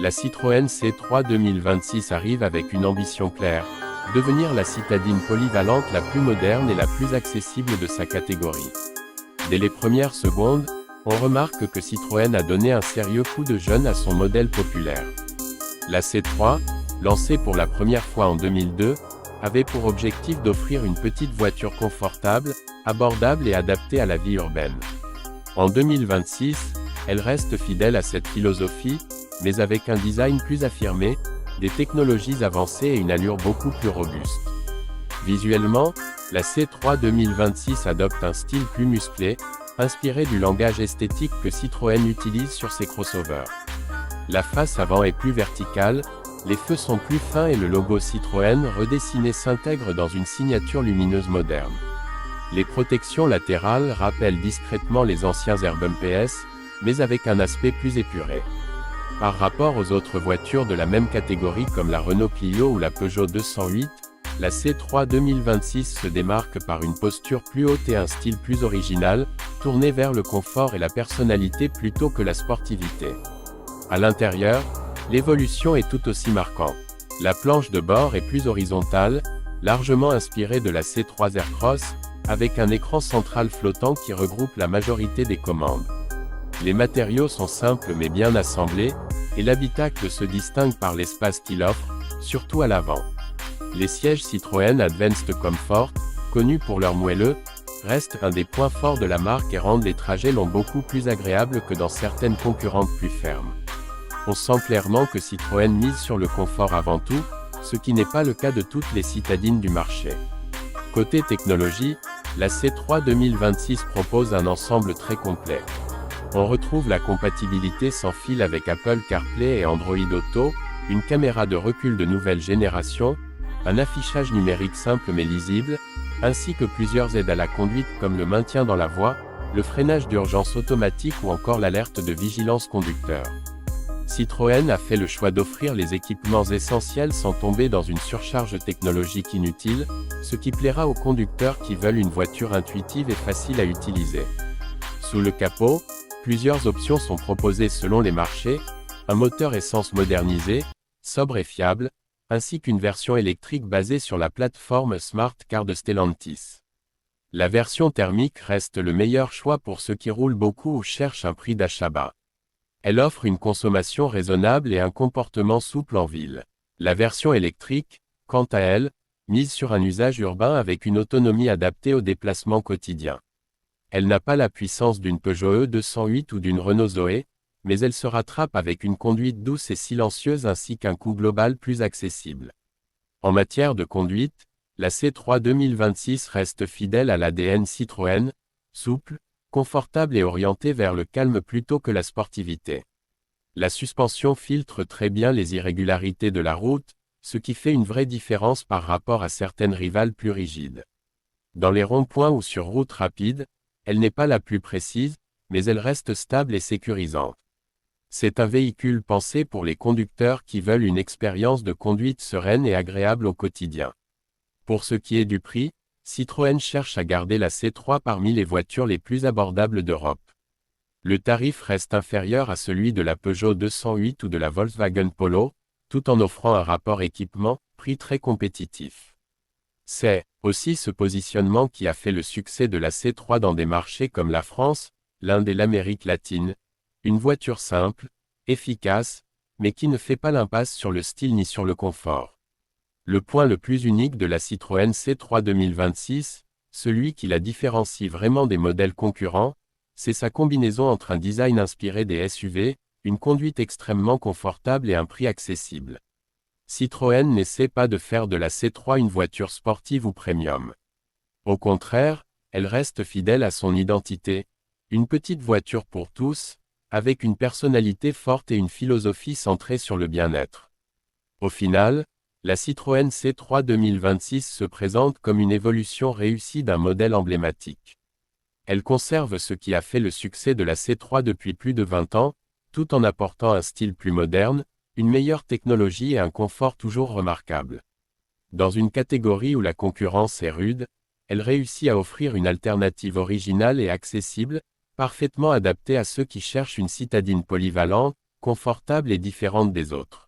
La Citroën C3 2026 arrive avec une ambition claire, devenir la citadine polyvalente la plus moderne et la plus accessible de sa catégorie. Dès les premières secondes, on remarque que Citroën a donné un sérieux coup de jeune à son modèle populaire. La C3, lancée pour la première fois en 2002, avait pour objectif d'offrir une petite voiture confortable, abordable et adaptée à la vie urbaine. En 2026, elle reste fidèle à cette philosophie, mais avec un design plus affirmé, des technologies avancées et une allure beaucoup plus robuste. Visuellement, la C3 2026 adopte un style plus musclé, inspiré du langage esthétique que Citroën utilise sur ses crossovers. La face avant est plus verticale, les feux sont plus fins et le logo Citroën redessiné s'intègre dans une signature lumineuse moderne. Les protections latérales rappellent discrètement les anciens airbumps PS, mais avec un aspect plus épuré. Par rapport aux autres voitures de la même catégorie comme la Renault Clio ou la Peugeot 208, la C3 2026 se démarque par une posture plus haute et un style plus original, tourné vers le confort et la personnalité plutôt que la sportivité. À l'intérieur, l'évolution est tout aussi marquante. La planche de bord est plus horizontale, largement inspirée de la C3 Aircross, avec un écran central flottant qui regroupe la majorité des commandes. Les matériaux sont simples mais bien assemblés, et l'habitacle se distingue par l'espace qu'il offre, surtout à l'avant. Les sièges Citroën Advanced Comfort, connus pour leur moelleux, restent un des points forts de la marque et rendent les trajets longs beaucoup plus agréables que dans certaines concurrentes plus fermes. On sent clairement que Citroën mise sur le confort avant tout, ce qui n'est pas le cas de toutes les citadines du marché. Côté technologie, la C3 2026 propose un ensemble très complet. On retrouve la compatibilité sans fil avec Apple CarPlay et Android Auto, une caméra de recul de nouvelle génération, un affichage numérique simple mais lisible, ainsi que plusieurs aides à la conduite comme le maintien dans la voie, le freinage d'urgence automatique ou encore l'alerte de vigilance conducteur. Citroën a fait le choix d'offrir les équipements essentiels sans tomber dans une surcharge technologique inutile, ce qui plaira aux conducteurs qui veulent une voiture intuitive et facile à utiliser. Sous le capot, plusieurs options sont proposées selon les marchés, un moteur essence modernisé, sobre et fiable, ainsi qu'une version électrique basée sur la plateforme Smart Car de Stellantis. La version thermique reste le meilleur choix pour ceux qui roulent beaucoup ou cherchent un prix d'achat bas. Elle offre une consommation raisonnable et un comportement souple en ville. La version électrique, quant à elle, mise sur un usage urbain avec une autonomie adaptée aux déplacements quotidiens. Elle n'a pas la puissance d'une Peugeot E208 ou d'une Renault Zoé, mais elle se rattrape avec une conduite douce et silencieuse ainsi qu'un coût global plus accessible. En matière de conduite, la C3 2026 reste fidèle à l'ADN Citroën, souple, confortable et orientée vers le calme plutôt que la sportivité. La suspension filtre très bien les irrégularités de la route, ce qui fait une vraie différence par rapport à certaines rivales plus rigides. Dans les ronds-points ou sur route rapide, elle n'est pas la plus précise, mais elle reste stable et sécurisante. C'est un véhicule pensé pour les conducteurs qui veulent une expérience de conduite sereine et agréable au quotidien. Pour ce qui est du prix, Citroën cherche à garder la C3 parmi les voitures les plus abordables d'Europe. Le tarif reste inférieur à celui de la Peugeot 208 ou de la Volkswagen Polo, tout en offrant un rapport équipement-prix très compétitif. C'est aussi ce positionnement qui a fait le succès de la C3 dans des marchés comme la France, l'Inde et l'Amérique latine. Une voiture simple, efficace, mais qui ne fait pas l'impasse sur le style ni sur le confort. Le point le plus unique de la Citroën C3 2026, celui qui la différencie vraiment des modèles concurrents, c'est sa combinaison entre un design inspiré des SUV, une conduite extrêmement confortable et un prix accessible. Citroën n'essaie pas de faire de la C3 une voiture sportive ou premium. Au contraire, elle reste fidèle à son identité, une petite voiture pour tous, avec une personnalité forte et une philosophie centrée sur le bien-être. Au final, la Citroën C3 2026 se présente comme une évolution réussie d'un modèle emblématique. Elle conserve ce qui a fait le succès de la C3 depuis plus de 20 ans, tout en apportant un style plus moderne, une meilleure technologie et un confort toujours remarquable. Dans une catégorie où la concurrence est rude, elle réussit à offrir une alternative originale et accessible, parfaitement adaptée à ceux qui cherchent une citadine polyvalente, confortable et différente des autres.